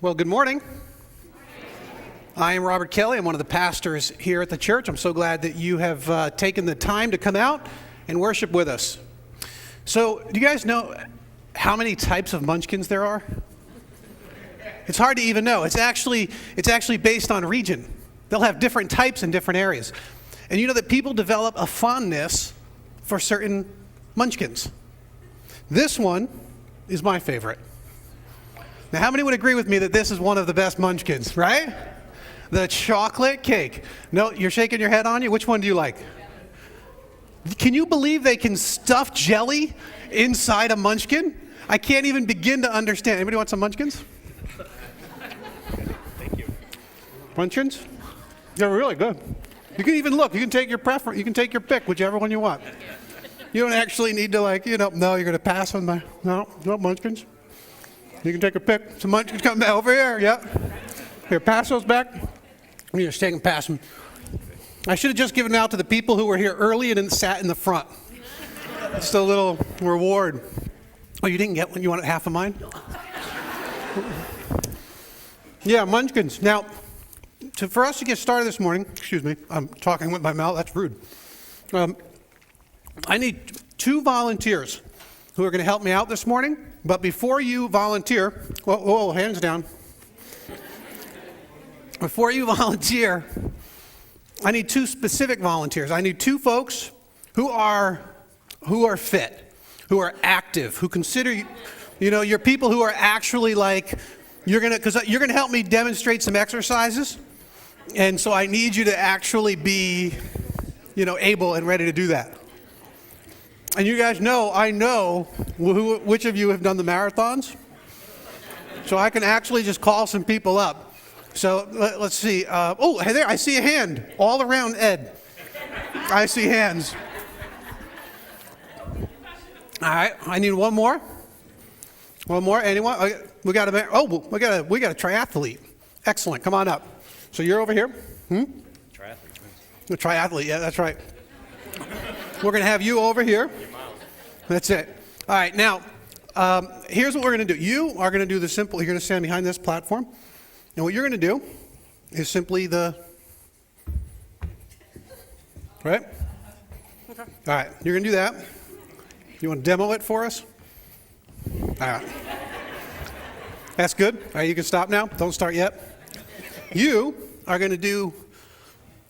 Well, good morning. I am Robert Kelly. I'm one of the pastors here at the church. I'm so glad that you have taken the time to come out and worship with us. So, do you guys know how many types of munchkins there are? It's hard to even know. It's actually based on region. They'll have different types in different areas. And you know that people develop a fondness for certain munchkins. This one is my favorite. Now, how many would agree with me that this is one of the best munchkins, right? The chocolate cake. No, you're shaking your head on you? Which one do you like? Can you believe they can stuff jelly inside a munchkin? I can't even begin to understand. Anybody want some munchkins? Thank you. Munchkins? They're really good. You can even look. You can take your preference. You can take your pick, whichever one you want. You don't actually need to no, you're going to pass on my, no munchkins. You can take a pick. Some munchkins come back over here. Yep. Here, pass those back. You just take them, pass them. I should have just given it out to the people who were here early and then sat in the front. Just a little reward. Oh, you didn't get one? You wanted half of mine? Yeah, munchkins. Now, for us to get started this morning, excuse me, I'm talking with my mouth. That's rude. I need 2 volunteers who are going to help me out this morning. But before you volunteer, whoa, hands down. Before you volunteer, I need 2 specific volunteers. I need 2 folks who are fit, who are active, who consider, you're people who are actually you're gonna help me demonstrate some exercises, and so I need you to actually be, able and ready to do that. And you guys know, I know which of you have done the marathons, so I can actually just call some people up. So let's see. Hey there, I see a hand all around Ed. I see hands. All right, I need one more. One more. Anyone? We got a triathlete. Excellent. Come on up. So you're over here. Triathlete. The triathlete. Yeah, that's right. We're going to have you over here. That's it. All right. Now, here's what we're going to do. You are going to do the simple. You're going to stand behind this platform. And what you're going to do is simply right? Okay. All right. You're going to do that. You want to demo it for us? All right. That's good. All right. You can stop now. Don't start yet. You are going to do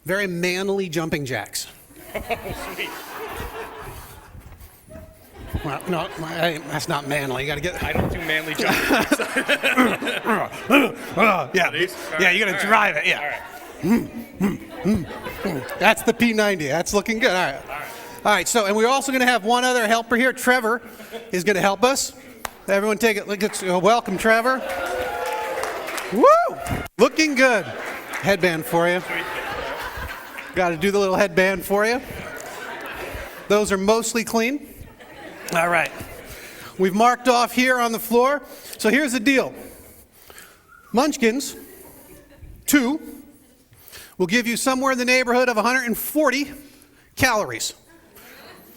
very manly jumping jacks. Sweet. Well, no, that's not manly. You got to get. I don't do manly jumping. Yeah, you got to drive it. Yeah. All right. That's the P90. That's looking good. All right. So, and we're also going to have one other helper here. Trevor is going to help us. Everyone, take it. Let's welcome Trevor. Woo! Looking good. Headband for you. Sweet. Got to do the little headband for you. Those are mostly clean. All right. We've marked off here on the floor. So here's the deal. Munchkins, 2, will give you somewhere in the neighborhood of 140 calories.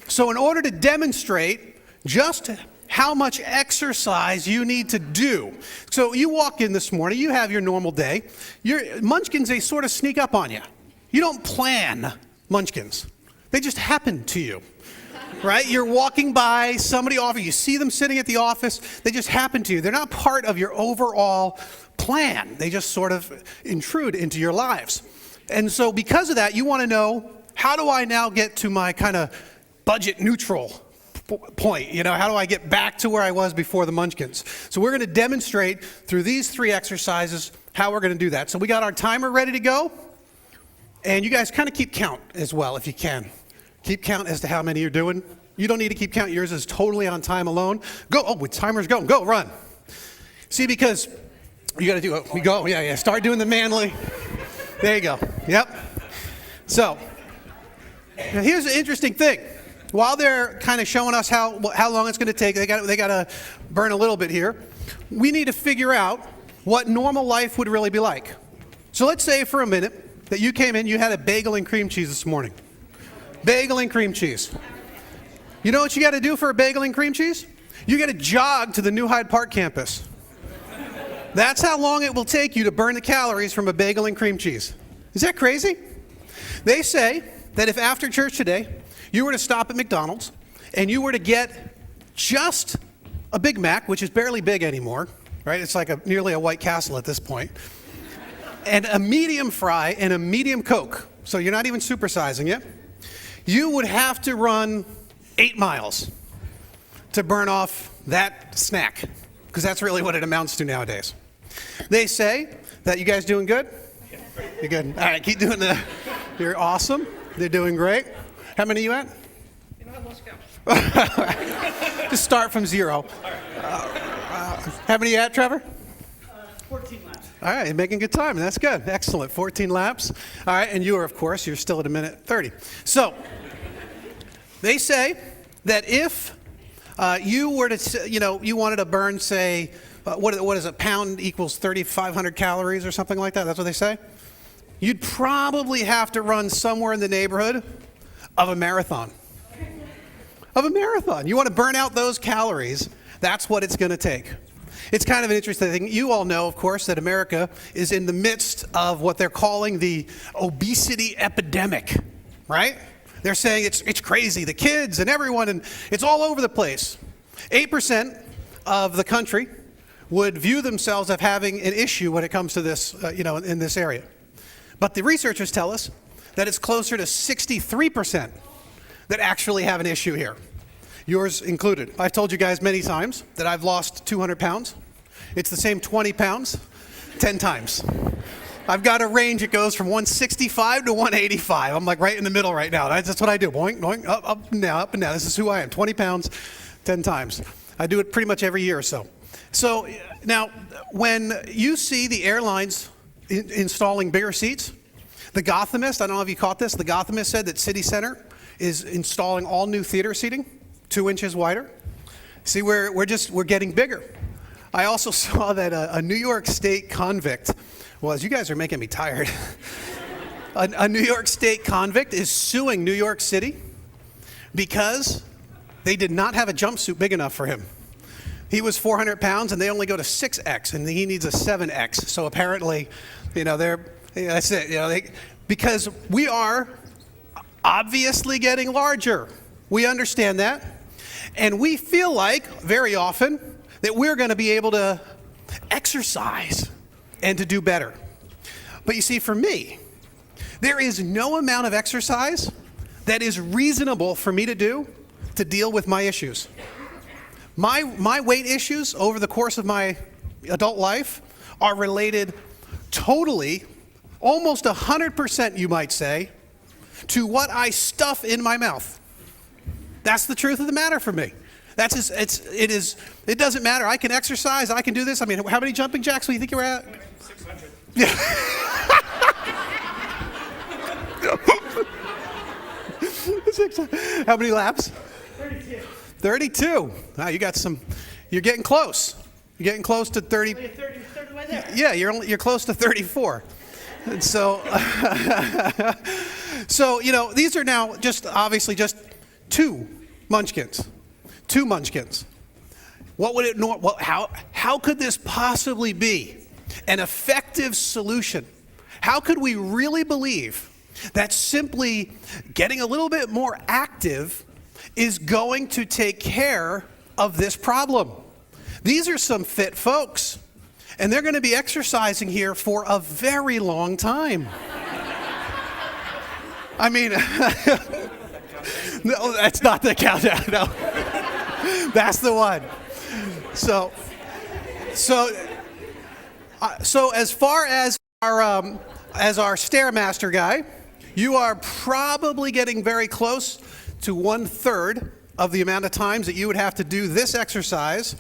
So in order to demonstrate just how much exercise you need to do. So you walk in this morning, you have your normal day. Your munchkins, they sort of sneak up on you. You don't plan munchkins. They just happen to you. Right? You're walking by, somebody offers, you see them sitting at the office, they just happen to you. They're not part of your overall plan. They just sort of intrude into your lives. And so because of that, you want to know, how do I now get to my kind of budget neutral point? How do I get back to where I was before the munchkins? So we're going to demonstrate through these 3 exercises how we're going to do that. So we got our timer ready to go. And you guys kind of keep count as well if you can. Keep count as to how many you're doing. You don't need to keep count. Yours is totally on time alone. Go. Oh, with timer's going. Go, run. See, because you got to do it. We go. Yeah. Start doing the manly. There you go. Yep. So, now here's the interesting thing. While they're kind of showing us how long it's going to take, they got to burn a little bit here. We need to figure out what normal life would really be like. So let's say for a minute that you came in, you had a bagel and cream cheese this morning. Bagel and cream cheese. You know what you got to do for a bagel and cream cheese? You got to jog to the New Hyde Park campus. That's how long it will take you to burn the calories from a bagel and cream cheese. Is that crazy? They say that if after church today, you were to stop at McDonald's and you were to get just a Big Mac, which is barely big anymore, right? It's like nearly a White Castle at this point, and a medium fry and a medium Coke, so you're not even supersizing it, you would have to run 8 miles to burn off that snack, because that's really what it amounts to nowadays. They say that, you guys doing good? You're good. All right, keep doing that. You're awesome. They're doing great. How many are you at? I lost count. Just start from 0. How many are you at, Trevor? 14 laps. All right, you're making good time. That's good. Excellent. 14 laps. All right, and you are, of course, you're still at a minute 30. So, they say that if you were to, you wanted to burn, say, what is a pound equals 3,500 calories or something like that? That's what they say? You'd probably have to run somewhere in the neighborhood of a marathon. Of a marathon. You want to burn out those calories, that's what it's going to take. It's kind of an interesting thing. You all know, of course, that America is in the midst of what they're calling the obesity epidemic, right? They're saying it's crazy, the kids and everyone, and it's all over the place. 8% of the country would view themselves as having an issue when it comes to this, in this area. But the researchers tell us that it's closer to 63% that actually have an issue here, yours included. I've told you guys many times that I've lost 200 pounds. It's the same 20 pounds 10 times. I've got a range that goes from 165 to 185. I'm like right in the middle right now. That's what I do. Boing, boing, up and down, up and down. This is who I am. 20 pounds 10 times. I do it pretty much every year or so. So now, when you see the airlines installing bigger seats, the Gothamist, I don't know if you caught this, the Gothamist said that City Center is installing all new theater seating, 2 inches wider. See, we're getting bigger. I also saw that a New York State convict you guys are making me tired. A New York State convict is suing New York City because they did not have a jumpsuit big enough for him. He was 400 pounds and they only go to 6X and he needs a 7X. So apparently, that's it. Because we are obviously getting larger. We understand that. And we feel like, very often, that we're going to be able to exercise and to do better. But you see, for me, there is no amount of exercise that is reasonable for me to do to deal with my issues. My weight issues over the course of my adult life are related totally, almost 100%, you might say, to what I stuff in my mouth. That's the truth of the matter for me. It doesn't matter. I can exercise. I can do this. I mean, how many jumping jacks do you think you were at? 600. Yeah. How many laps? 32. 32. Wow, you're getting close. You're getting close to 30. 30 way there. Yeah, you're close to 34. And so, these are now obviously just 2 munchkins. 2 munchkins. How could this possibly be an effective solution? How could we really believe that simply getting a little bit more active is going to take care of this problem? These are some fit folks, and they're going to be exercising here for a very long time. I mean, no, that's not the countdown. No, that's the one. So as far as our Stairmaster guy, you are probably getting very close to 1/3 of the amount of times that you would have to do this exercise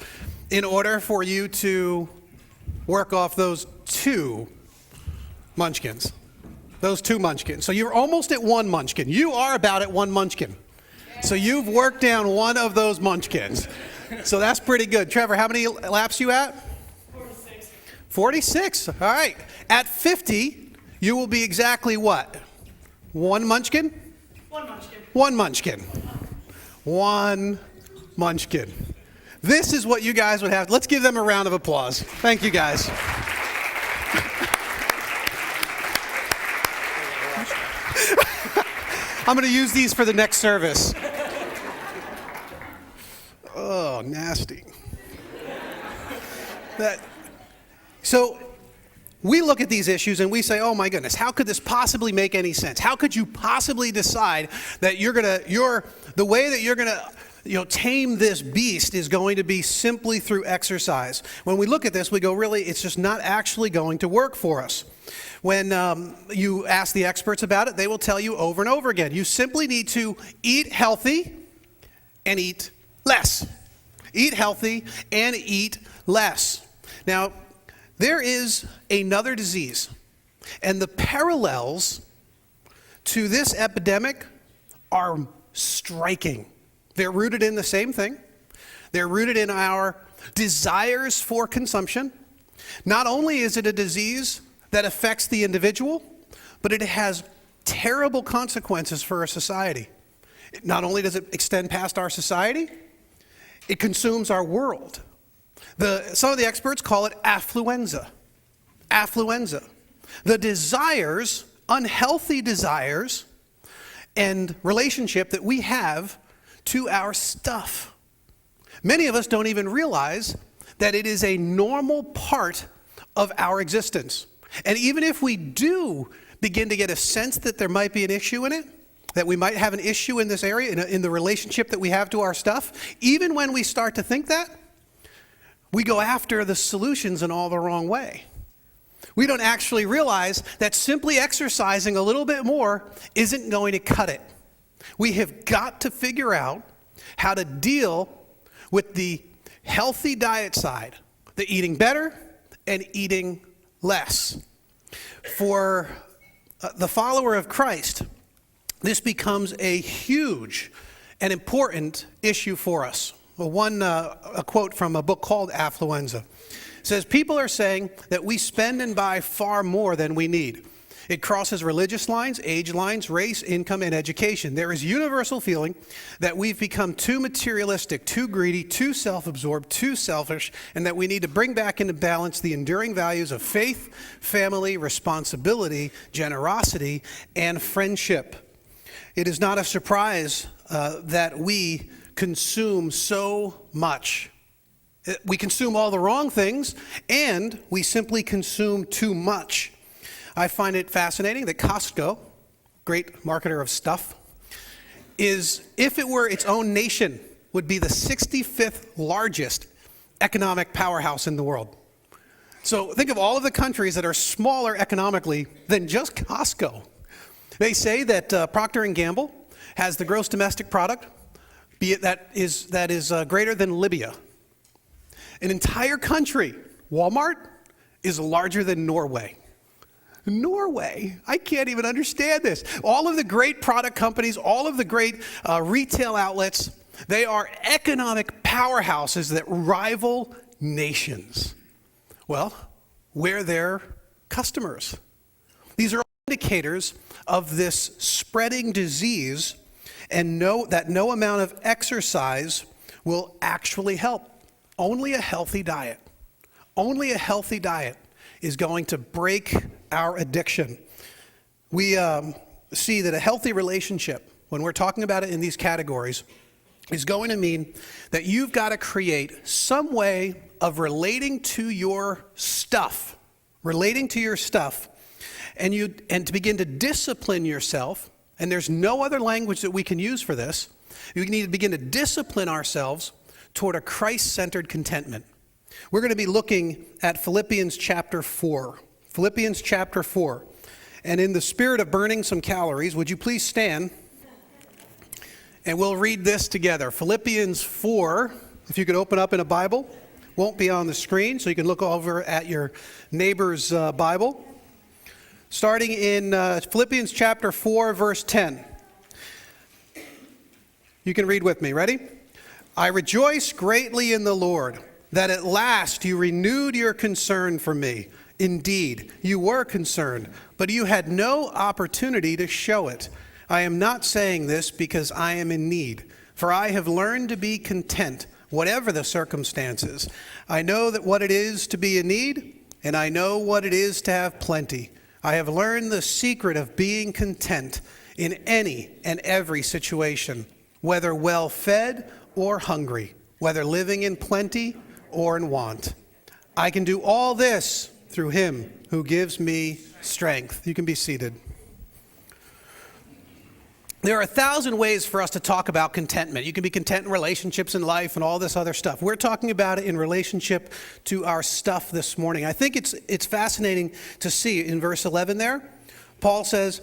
in order for you to work off those 2 munchkins. Those 2 munchkins. So you're almost at 1 munchkin. You are about at 1 munchkin. So you've worked down 1 of those munchkins. So that's pretty good. Trevor, how many laps you at? 46. 46. All right. At 50, you will be exactly what? 1 munchkin? 1 munchkin. 1 munchkin. 1 munchkin. This is what you guys would have. Let's give them a round of applause. Thank you, guys. I'm going to use these for the next service. Oh, nasty. So we look at these issues and we say, oh my goodness, how could this possibly make any sense? How could you possibly decide that the way that you're going to tame this beast is going to be simply through exercise? When we look at this, we go, really, it's just not actually going to work for us. When you ask the experts about it, they will tell you over and over again, you simply need to eat healthy and eat less. Eat healthy and eat less. Now, there is another disease, and the parallels to this epidemic are striking. They're rooted in the same thing. They're rooted in our desires for consumption. Not only is it a disease that affects the individual, but it has terrible consequences for our society. Not only does it extend past our society, it consumes our world. Some of the experts call it affluenza. Affluenza. The desires, unhealthy desires, and relationship that we have to our stuff. Many of us don't even realize that it is a normal part of our existence. And even if we do begin to get a sense that there might be an issue in it, that we might have an issue in this area, in the relationship that we have to our stuff, even when we start to think that, we go after the solutions in all the wrong way. We don't actually realize that simply exercising a little bit more isn't going to cut it. We have got to figure out how to deal with the healthy diet side, the eating better and eating less. For the follower of Christ, this becomes a huge and important issue for us. Well, a quote from a book called Affluenza says, people are saying that we spend and buy far more than we need. It crosses religious lines, age lines, race, income, and education. There is universal feeling that we've become too materialistic, too greedy, too self-absorbed, too selfish, and that we need to bring back into balance the enduring values of faith, family, responsibility, generosity, and friendship. It is not a surprise that we consume so much. We consume all the wrong things, and we simply consume too much. I find it fascinating that Costco, great marketer of stuff, if it were its own nation, would be the 65th largest economic powerhouse in the world. So think of all of the countries that are smaller economically than just Costco. They say that Procter & Gamble has the gross domestic product that is greater than Libya. An entire country, Walmart, is larger than Norway. Norway, I can't even understand this. All of the great product companies, all of the great retail outlets, they are economic powerhouses that rival nations. Well, we're their customers. These are indicators of this spreading disease, and that no amount of exercise will actually help. Only a healthy diet is going to break our addiction. We see that a healthy relationship, when we're talking about it in these categories, is going to mean that you've got to create some way of relating to your stuff, and to begin to discipline yourself. And there's no other language that we can use for this. We need to begin to discipline ourselves toward a Christ-centered contentment. We're going to be looking at Philippians chapter 4. Philippians chapter 4. And in the spirit of burning some calories, would you please stand? And we'll read this together. Philippians 4, if you could open up in a Bible. Won't be on the screen, so you can look over at your neighbor's Bible. Starting in Philippians chapter 4, verse 10. You can read with me. Ready? I rejoice greatly in the Lord, that at last you renewed your concern for me. Indeed, you were concerned, but you had no opportunity to show it. I am not saying this because I am in need, for I have learned to be content whatever the circumstances. I know that what it is to be in need, and I know what it is to have plenty. I have learned the secret of being content in any and every situation, whether well fed or hungry, whether living in plenty or in want. I can do all this through him who gives me strength. You can be seated. There are 1,000 ways for us to talk about contentment. You can be content in relationships in life and all this other stuff. We're talking about it in relationship to our stuff this morning. I think it's fascinating to see in verse 11 there. Paul says,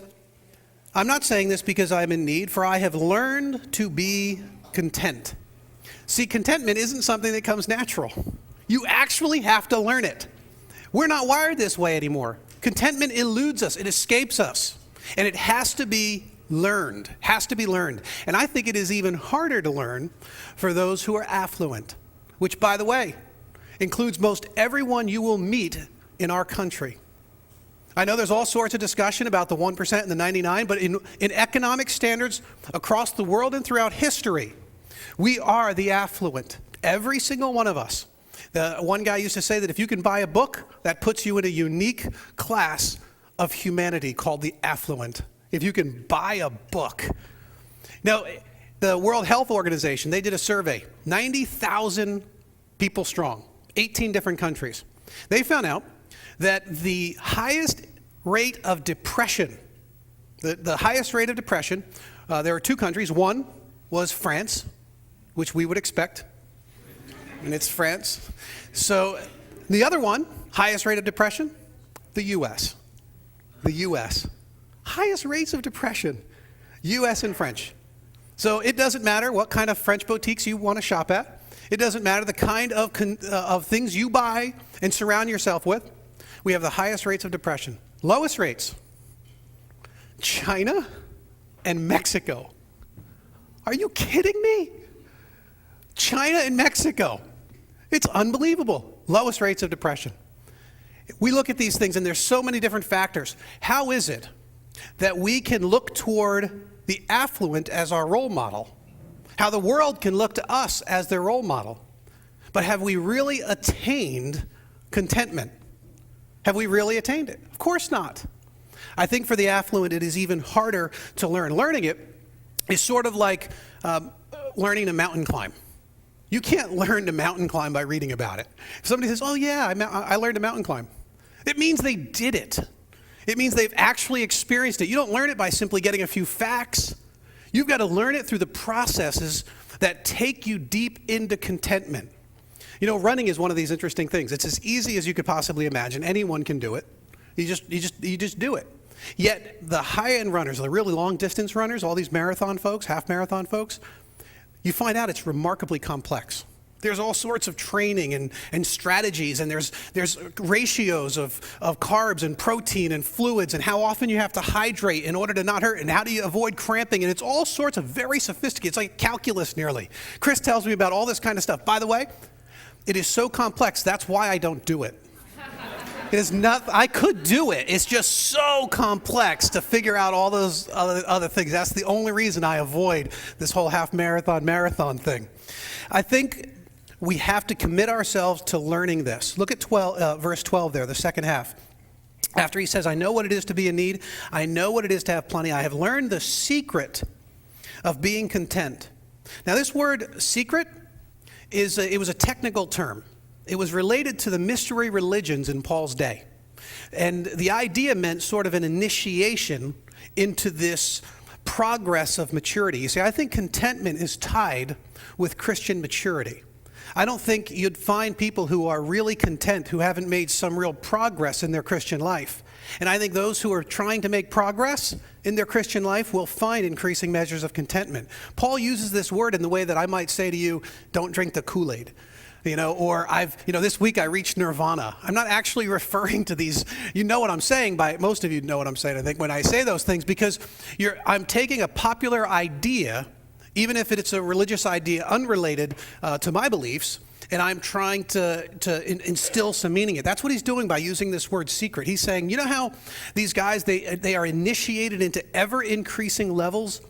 I'm not saying this because I'm in need, for I have learned to be content. See, contentment isn't something that comes natural. You actually have to learn it. We're not wired this way anymore. Contentment eludes us. It escapes us. And it has to be learned. And I think it is even harder to learn for those who are affluent, which, by the way, includes most everyone you will meet in our country. I know there's all sorts of discussion about the 1% and the 99, but in economic standards across the world and throughout history, we are the affluent, every single one of us. The one guy used to say that if you can buy a book, that puts you in a unique class of humanity called the affluent. If you can buy a book. Now, the World Health Organization, they did a survey, 90,000 people strong, 18 different countries. They found out that the highest rate of depression, the highest rate of depression, there are two countries. One was France, which we would expect, and it's France. So the other one, highest rate of depression, the U.S. The U.S. Highest rates of depression, U.S. and French. So it doesn't matter what kind of French boutiques you want to shop at. It doesn't matter the kind of things you buy and surround yourself with. We have the highest rates of depression. Lowest rates, China and Mexico. Are you kidding me? China and Mexico. It's unbelievable. Lowest rates of depression. We look at these things and there's so many different factors. How is it that we can look toward the affluent as our role model? How the world can look to us as their role model? But have we really attained contentment? Have we really attained it? Of course not. I think for the affluent, it is even harder to learn. Learning it is sort of like learning to mountain climb. You can't learn to mountain climb by reading about it. If somebody says, oh yeah, I learned to mountain climb, it means they did it. It means they've actually experienced it. You don't learn it by simply getting a few facts. You've got to learn it through the processes that take you deep into contentment. You know, running is one of these interesting things. It's as easy as you could possibly imagine. Anyone can do it. You just do it. Yet the high-end runners, the really long-distance runners, all these marathon folks, half-marathon folks, you find out it's remarkably complex. There's all sorts of training and strategies, and there's ratios of carbs and protein and fluids and how often you have to hydrate in order to not hurt, and how do you avoid cramping, and it's all sorts of very sophisticated. It's like calculus nearly. Chris tells me about all this kind of stuff. By the way, it is so complex, that's why I don't do it. It is not, I could do it. It's just so complex to figure out all those other things. That's the only reason I avoid this whole marathon thing. I think we have to commit ourselves to learning this. Look at verse 12 there, the second half. After he says, I know what it is to be in need. I know what it is to have plenty. I have learned the secret of being content. Now this word secret, it was a technical term. It was related to the mystery religions in Paul's day. And the idea meant sort of an initiation into this progress of maturity. You see, I think contentment is tied with Christian maturity. I don't think you'd find people who are really content who haven't made some real progress in their Christian life. And I think those who are trying to make progress in their Christian life will find increasing measures of contentment. Paul uses this word in the way that I might say to you, don't drink the Kool-Aid. Or this week I reached nirvana. I'm not actually referring to these, you know what I'm saying, most of you know what I'm saying, I think, when I say those things, because I'm taking a popular idea, even if it's a religious idea unrelated to my beliefs, and I'm trying to instill some meaning in it. That's what he's doing by using this word secret. He's saying, you know how these guys, they are initiated into ever-increasing levels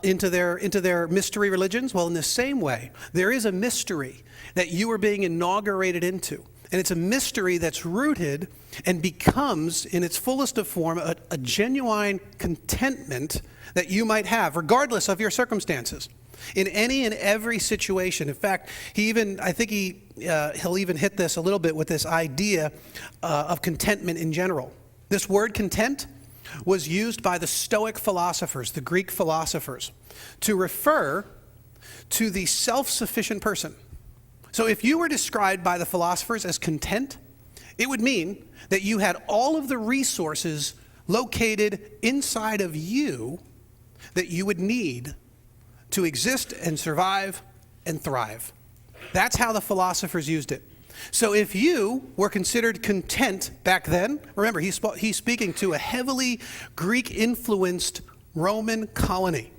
into their mystery religions? Well, in the same way, there is a mystery that you are being inaugurated into. And it's a mystery that's rooted and becomes, in its fullest of form, a genuine contentment that you might have, regardless of your circumstances, in any and every situation. In fact, I think he'll even hit this a little bit with this idea of contentment in general. This word content was used by the Stoic philosophers, the Greek philosophers, to refer to the self-sufficient person. So if you were described by the philosophers as content, it would mean that you had all of the resources located inside of you that you would need to exist and survive and thrive. That's how the philosophers used it. So if you were considered content back then, remember, he's speaking to a heavily Greek-influenced Roman colony.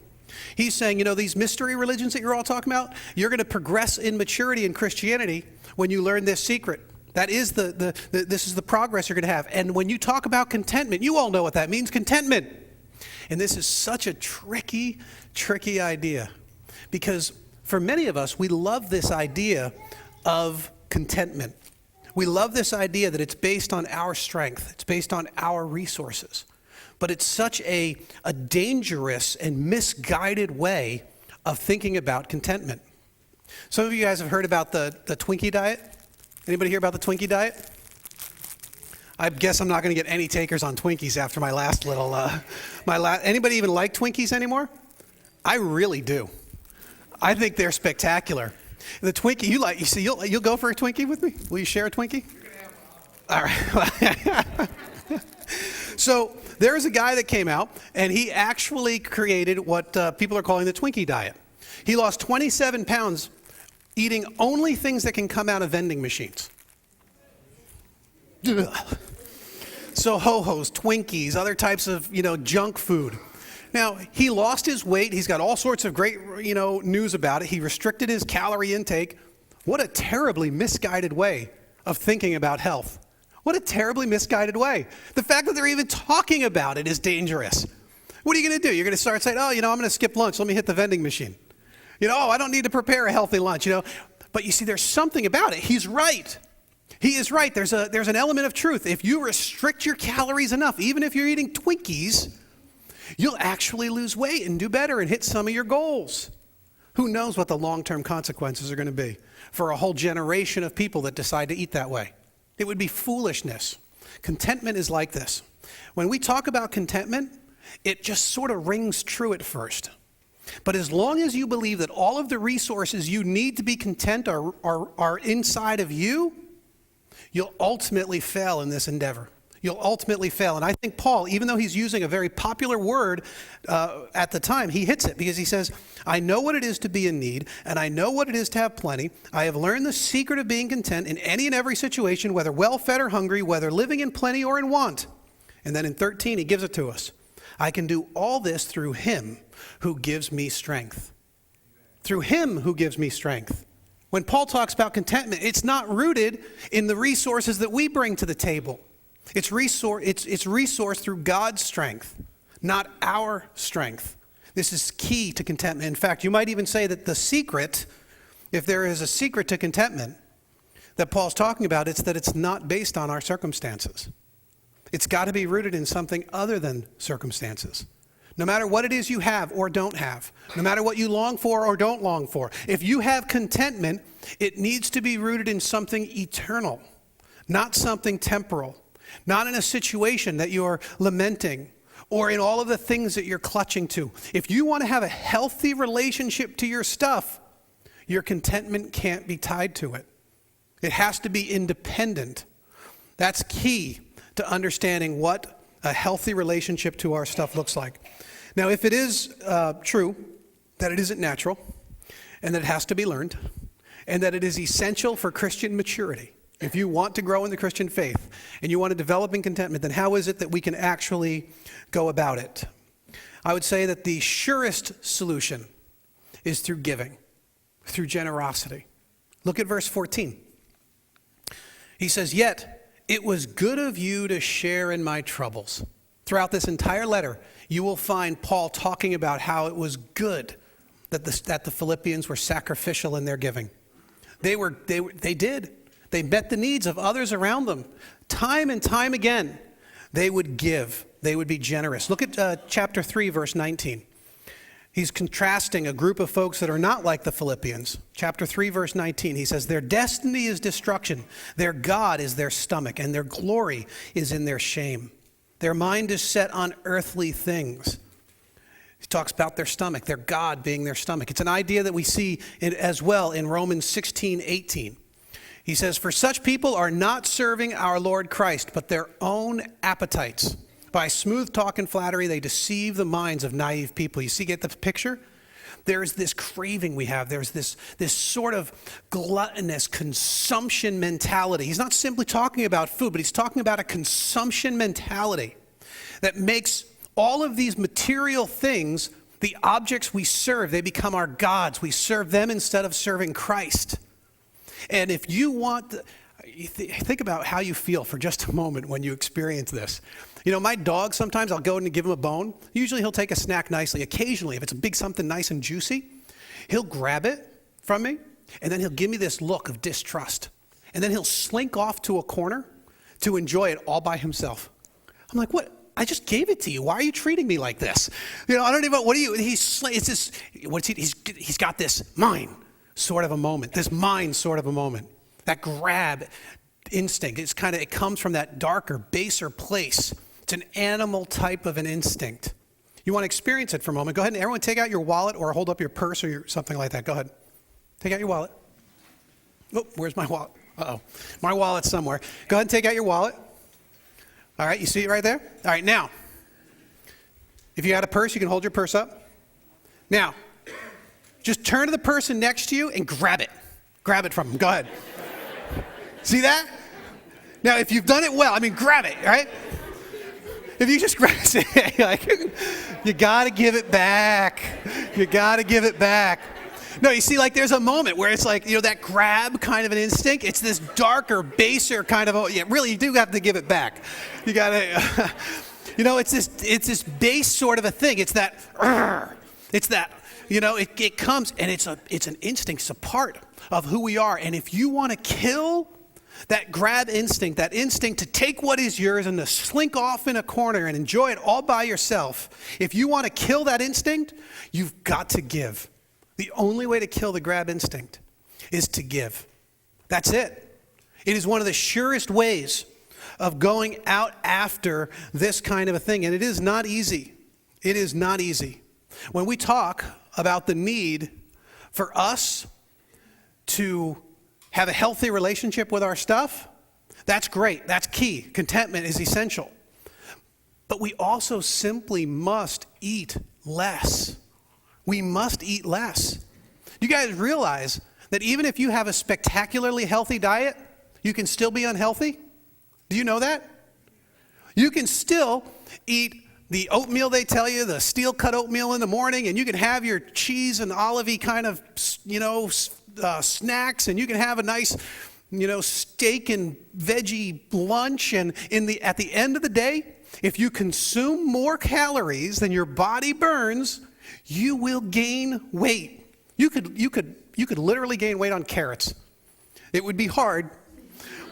He's saying, these mystery religions that you're all talking about, you're going to progress in maturity in Christianity when you learn this secret. That is this is the progress you're going to have. And when you talk about contentment, you all know what that means, contentment. And this is such a tricky idea, because for many of us, we love this idea of contentment. We love this idea that it's based on our strength. It's based on our resources. But it's such a dangerous and misguided way of thinking about contentment. Some of you guys have heard about the Twinkie diet. Anybody hear about the Twinkie diet? I guess I'm not going to get any takers on Twinkies after my last little, anybody even like Twinkies anymore? I really do. I think they're spectacular. The Twinkie, you'll go for a Twinkie with me? Will you share a Twinkie? All right. So there's a guy that came out, and he actually created what people are calling the Twinkie diet. He lost 27 pounds eating only things that can come out of vending machines. Ugh. So Ho-Hos, Twinkies, other types of, junk food. Now, he lost his weight. He's got all sorts of great, news about it. He restricted his calorie intake. What a terribly misguided way of thinking about health. What a terribly misguided way. The fact that they're even talking about it is dangerous. What are you going to do? You're going to start saying, I'm going to skip lunch. Let me hit the vending machine. I don't need to prepare a healthy lunch, But you see, there's something about it. He's right. He is right. There's an element of truth. If you restrict your calories enough, even if you're eating Twinkies, you'll actually lose weight and do better and hit some of your goals. Who knows what the long-term consequences are going to be for a whole generation of people that decide to eat that way? It would be foolishness. Contentment is like this. When we talk about contentment, it just sort of rings true at first. But as long as you believe that all of the resources you need to be content are inside of you, you'll ultimately fail in this endeavor. You'll ultimately fail. And I think Paul, even though he's using a very popular word at the time, he hits it because he says, I know what it is to be in need, and I know what it is to have plenty. I have learned the secret of being content in any and every situation, whether well-fed or hungry, whether living in plenty or in want. And then in 13, he gives it to us. I can do all this through him who gives me strength. Through him who gives me strength. When Paul talks about contentment, it's not rooted in the resources that we bring to the table. It's resourced through God's strength, not our strength. This is key to contentment. In fact, you might even say that the secret, if there is a secret to contentment that Paul's talking about, it's that it's not based on our circumstances. It's got to be rooted in something other than circumstances. No matter what it is you have or don't have, no matter what you long for or don't long for, if you have contentment, it needs to be rooted in something eternal, not something temporal. Not in a situation that you're lamenting or in all of the things that you're clutching to. If you want to have a healthy relationship to your stuff, your contentment can't be tied to it. It has to be independent. That's key to understanding what a healthy relationship to our stuff looks like. Now, if it is true that it isn't natural and that it has to be learned and that it is essential for Christian maturity, if you want to grow in the Christian faith and you want to develop in contentment, then how is it that we can actually go about it? I would say that the surest solution is through giving, through generosity. Look at verse 14. He says, yet it was good of you to share in my troubles. Throughout this entire letter, you will find Paul talking about how it was good that the Philippians were sacrificial in their giving. They did. They met the needs of others around them. Time and time again, they would give. They would be generous. Look at chapter 3, verse 19. He's contrasting a group of folks that are not like the Philippians. Chapter 3, verse 19, he says, their destiny is destruction. Their God is their stomach, and their glory is in their shame. Their mind is set on earthly things. He talks about their stomach, their God being their stomach. It's an idea that we see as well in Romans 16:18. He says, for such people are not serving our Lord Christ, but their own appetites. By smooth talk and flattery, they deceive the minds of naive people. You see, get the picture? There's this craving we have. There's this sort of gluttonous consumption mentality. He's not simply talking about food, but he's talking about a consumption mentality that makes all of these material things the objects we serve. They become our gods. We serve them instead of serving Christ. And if you want, think about how you feel for just a moment when you experience this. You know, my dog, sometimes I'll go in and give him a bone. Usually he'll take a snack nicely. Occasionally, if it's a big something nice and juicy, he'll grab it from me, and then he'll give me this look of distrust. And then he'll slink off to a corner to enjoy it all by himself. I'm like, what? I just gave it to you. Why are you treating me like this? You know, I don't even, what are you, he's got this mine sort of a moment, this mine sort of a moment. That grab instinct, it comes from that darker, baser place. It's an animal type of an instinct. You want to experience it for a moment. Go ahead and everyone take out your wallet or hold up your purse or something like that. Go ahead. Take out your wallet. Oh, where's my wallet? Uh-oh. My wallet's somewhere. Go ahead and take out your wallet. All right, you see it right there? All right, now, if you got a purse, you can hold your purse up. Now, just turn to the person next to you and grab it. Grab it from them. Go ahead. See that? Now, if you've done it well, grab it, right? If you just grab it, like, you got to give it back. You got to give it back. No, you see, like, there's a moment where it's like, you know, that grab kind of an instinct. It's this darker, baser kind of, really, you do have to give it back. You got to, you know, it's this base sort of a thing. It's that, you know, it comes, and it's an instinct. It's a part of who we are. And if you want to kill that grab instinct, that instinct to take what is yours and to slink off in a corner and enjoy it all by yourself, if you want to kill that instinct, you've got to give. The only way to kill the grab instinct is to give. That's it. It is one of the surest ways of going out after this kind of a thing. And it is not easy. It is not easy. When we talk about the need for us to have a healthy relationship with our stuff, that's great. That's key. Contentment is essential. But we also simply must eat less. We must eat less. You guys realize that even if you have a spectacularly healthy diet, you can still be unhealthy? Do you know that? You can still eat the oatmeal they tell you, the steel-cut oatmeal in the morning, and you can have your cheese and olive-y kind of, you know, snacks, and you can have a nice, you know, steak and veggie lunch, and at the end of the day, if you consume more calories than your body burns, you will gain weight. You could literally gain weight on carrots. It would be hard,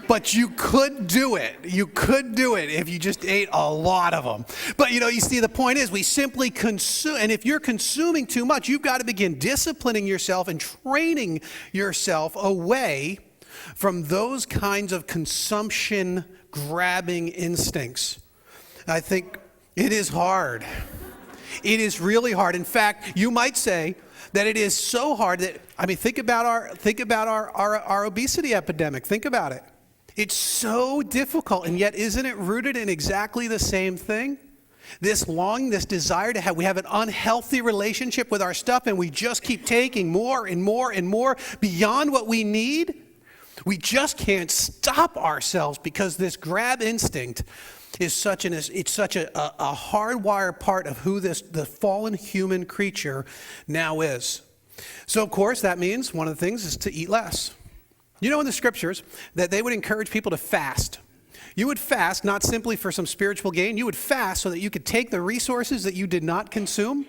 but you could do it. You could do it if you just ate a lot of them. But you know, you see, the point is we simply consume, and if you're consuming too much, you've got to begin disciplining yourself and training yourself away from those kinds of consumption grabbing instincts. I think it is hard. It is really hard. In fact, you might say that it is so hard that, think about our obesity epidemic. Think about it. It's so difficult, and yet isn't it rooted in exactly the same thing? This desire to have, we have an unhealthy relationship with our stuff, and we just keep taking more and more and more beyond what we need. We just can't stop ourselves because this grab instinct is such a hardwired part of who the fallen human creature now is. So, of course, that means one of the things is to eat less. You know in the scriptures that they would encourage people to fast. You would fast not simply for some spiritual gain. You would fast so that you could take the resources that you did not consume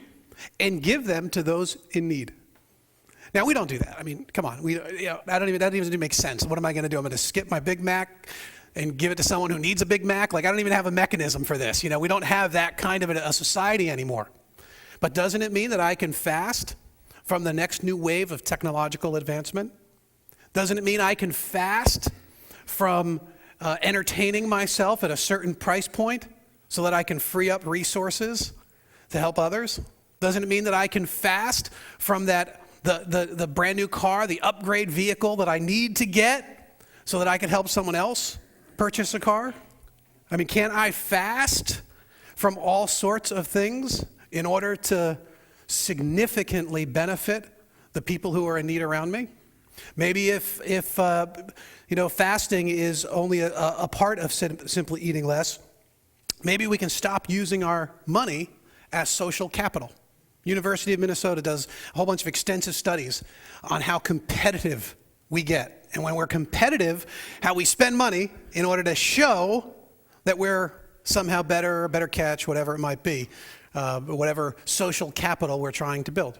and give them to those in need. Now, we don't do that. I mean, come on. That doesn't even make sense. What am I going to do? I'm going to skip my Big Mac and give it to someone who needs a Big Mac? Like, I don't even have a mechanism for this. We don't have that kind of a society anymore. But doesn't it mean that I can fast from the next new wave of technological advancement? Doesn't it mean I can fast from entertaining myself at a certain price point so that I can free up resources to help others? Doesn't it mean that I can fast from the brand new car, the upgrade vehicle that I need to get so that I can help someone else purchase a car? I mean, can't I fast from all sorts of things in order to significantly benefit the people who are in need around me? Maybe if fasting is only a part of simply eating less, maybe we can stop using our money as social capital. University of Minnesota does a whole bunch of extensive studies on how competitive we get. And when we're competitive, how we spend money in order to show that we're somehow better catch, whatever it might be, whatever social capital we're trying to build.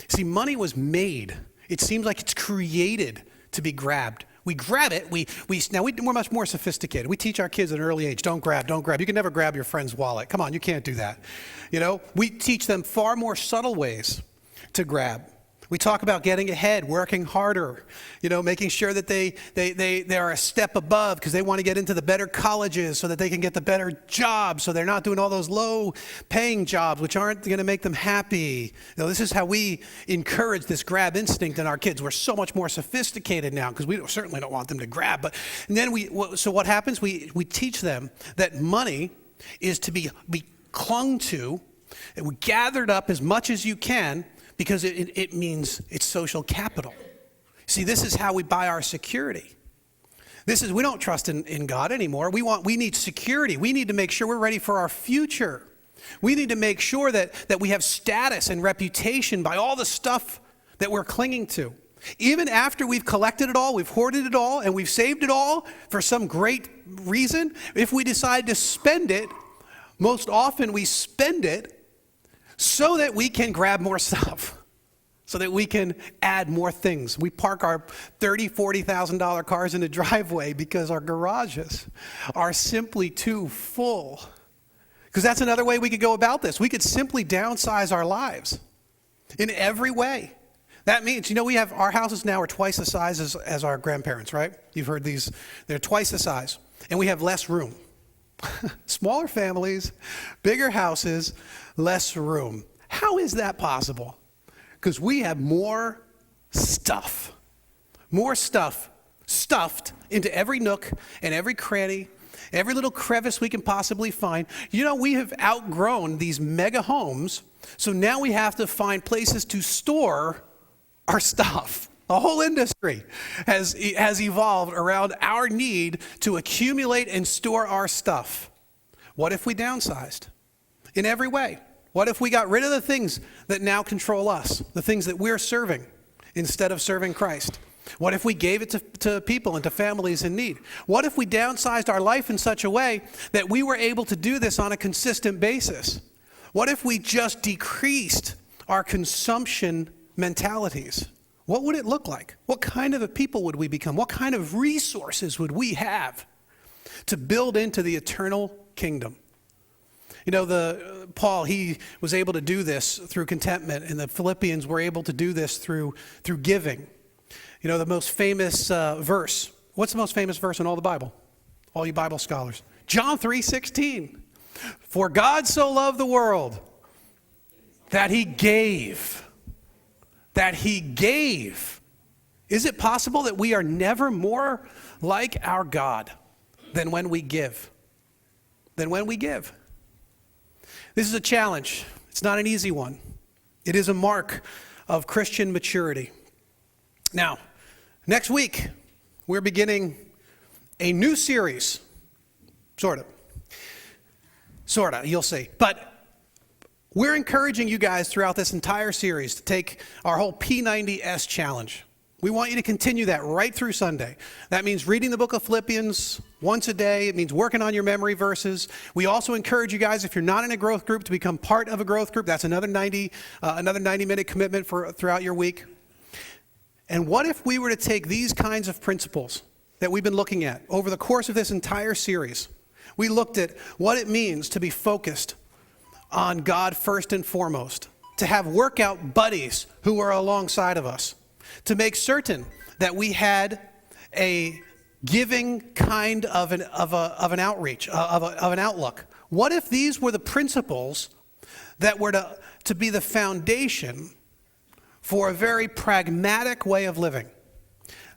See, money was made. It seems like it's created to be grabbed. We grab it. We're much more sophisticated. We teach our kids at an early age, don't grab. You can never grab your friend's wallet. Come on, you can't do that. We teach them far more subtle ways to grab. We talk about getting ahead, working harder, making sure that they are a step above because they want to get into the better colleges so that they can get the better jobs, so they're not doing all those low-paying jobs which aren't going to make them happy. This is how we encourage this grab instinct in our kids. We're so much more sophisticated now because we certainly don't want them to grab. And then so what happens? We teach them that money is to be clung to, and we gathered up as much as you can, because it means it's social capital. See, this is how we buy our security. We don't trust in God anymore. We need security. We need to make sure we're ready for our future. We need to make sure that we have status and reputation by all the stuff that we're clinging to. Even after we've collected it all, we've hoarded it all, and we've saved it all for some great reason, if we decide to spend it, most often we spend it so that we can grab more stuff, so that we can add more things. We park our $30,000, $40,000 cars in the driveway because our garages are simply too full. Because that's another way we could go about this. We could simply downsize our lives in every way. That means, our houses now are twice the size as our grandparents, right? You've heard these. They're twice the size. And we have less room. Smaller families, bigger houses, less room. How is that possible? Because we have more stuff stuffed into every nook and every cranny, every little crevice we can possibly find. We have outgrown these mega homes, so now we have to find places to store our stuff. The whole industry has evolved around our need to accumulate and store our stuff. What if we downsized in every way? What if we got rid of the things that now control us, the things that we're serving instead of serving Christ? What if we gave it to people and to families in need? What if we downsized our life in such a way that we were able to do this on a consistent basis? What if we just decreased our consumption mentalities? What would it look like? What kind of a people would we become? What kind of resources would we have to build into the eternal kingdom? Paul, he was able to do this through contentment, and the Philippians were able to do this through giving. The most famous verse. What's the most famous verse in all the Bible? All you Bible scholars. John 3:16. For God so loved the world that he gave. Is it possible that we are never more like our God than when we give? This is a challenge. It's not an easy one. It is a mark of Christian maturity. Now, next week, we're beginning a new series. Sort of, you'll see. But we're encouraging you guys throughout this entire series to take our whole P90S challenge. We want you to continue that right through Sunday. That means reading the book of Philippians once a day. It means working on your memory verses. We also encourage you guys, if you're not in a growth group, to become part of a growth group. That's another 90-minute commitment throughout your week. And what if we were to take these kinds of principles that we've been looking at over the course of this entire series? We looked at what it means to be focused on God first and foremost, to have workout buddies who are alongside of us, to make certain that we had a giving kind of an outreach, of an outlook. What if these were the principles that were to be the foundation for a very pragmatic way of living?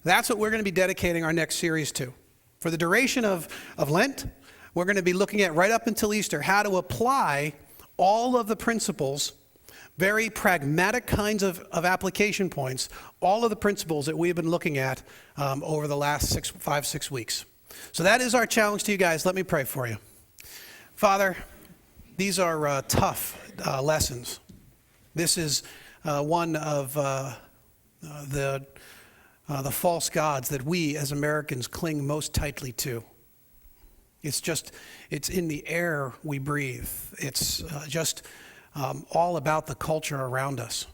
That's what we're going to be dedicating our next series to. For the duration of Lent, we're going to be looking at right up until Easter how to apply all of the principles, very pragmatic kinds of application points, all of the principles that we've been looking at over the last 5-6 weeks. So that is our challenge to you guys. Let me pray for you. Father, these are tough lessons. This is one of the false gods that we as Americans cling most tightly to. It's in the air we breathe. It's just all about the culture around us.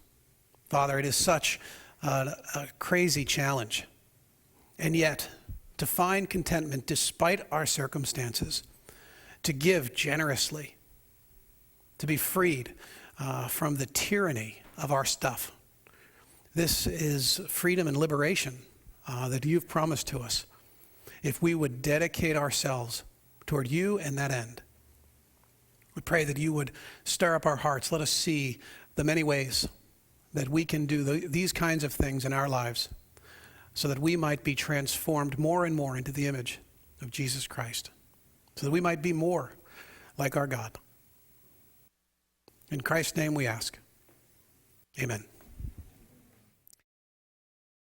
Father, it is such a crazy challenge. And yet, to find contentment despite our circumstances, to give generously, to be freed from the tyranny of our stuff. This is freedom and liberation that you've promised to us if we would dedicate ourselves toward you and that end. We pray that you would stir up our hearts. Let us see the many ways that we can do these kinds of things in our lives so that we might be transformed more and more into the image of Jesus Christ, so that we might be more like our God. In Christ's name we ask. Amen.